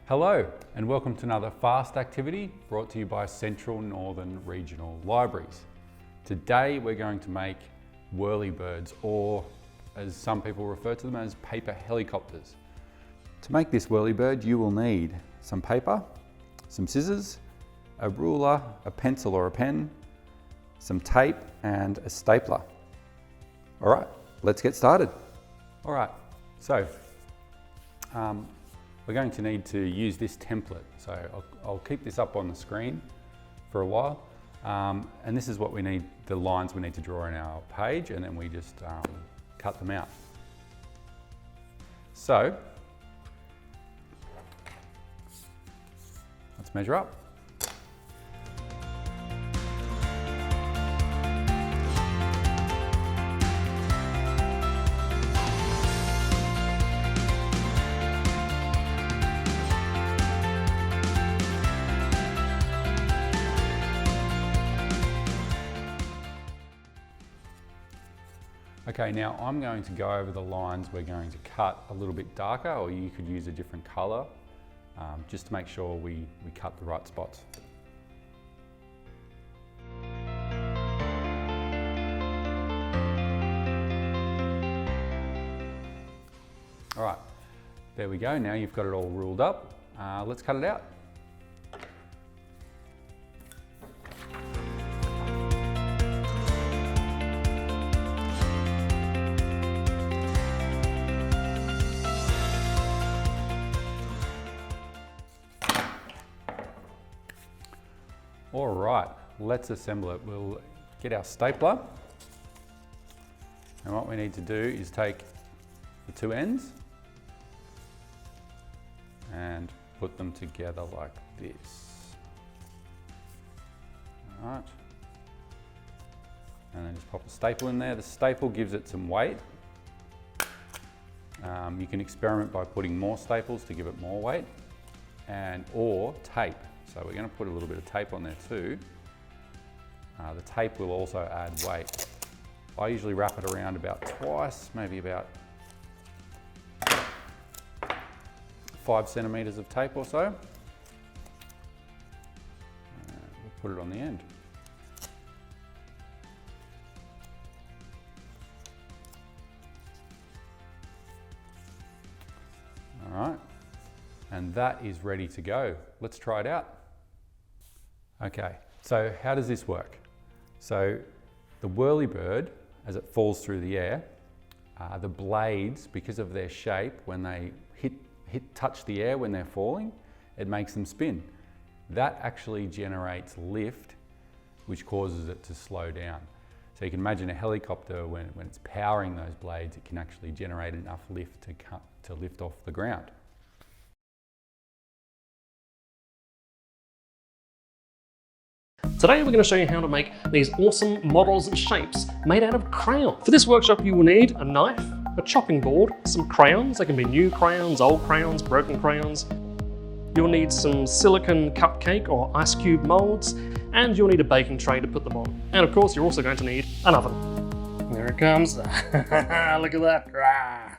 Hello and welcome to another FAST activity brought to you by Central Northern Regional Libraries. Today we're going to make whirlybirds, or as some people refer to them as paper helicopters. To make this whirlybird you will need some paper, some scissors, a ruler, a pencil or a pen, some tape and a stapler. Alright, let's get started. Alright, so we're going to need to use this template. So I'll keep this up on the screen for a while. And this is what we need, the lines we need to draw in our page, and then we just cut them out. So let's measure up. Okay, now I'm going to go over the lines we're going to cut a little bit darker, or you could use a different colour, just to make sure we cut the right spots. All right, there we go. Now you've got it all ruled up. Let's cut it out. All right, let's assemble it. We'll get our stapler. And what we need to do is take the two ends and put them together like this. All right. And then just pop a staple in there. The staple gives it some weight. You can experiment by putting more staples to give it more weight, or tape. So we're going to put a little bit of tape on there too. The tape will also add weight. I usually wrap it around about twice, maybe about 5 centimetres of tape or so. We'll put it on the end. All right, and that is ready to go. Let's try it out. Okay, so how does this work? So the whirlybird, as it falls through the air, the blades, because of their shape, when they touch the air when they're falling, it makes them spin. That actually generates lift, which causes it to slow down. So you can imagine a helicopter, when it's powering those blades, it can actually generate enough lift to lift off the ground. Today we're going to show you how to make these awesome models and shapes made out of crayon. For this workshop you will need a knife, a chopping board, some crayons. They can be new crayons, old crayons, broken crayons. You'll need some silicone cupcake or ice cube molds, and you'll need a baking tray to put them on. And of course you're also going to need an oven. There it comes. Look at that.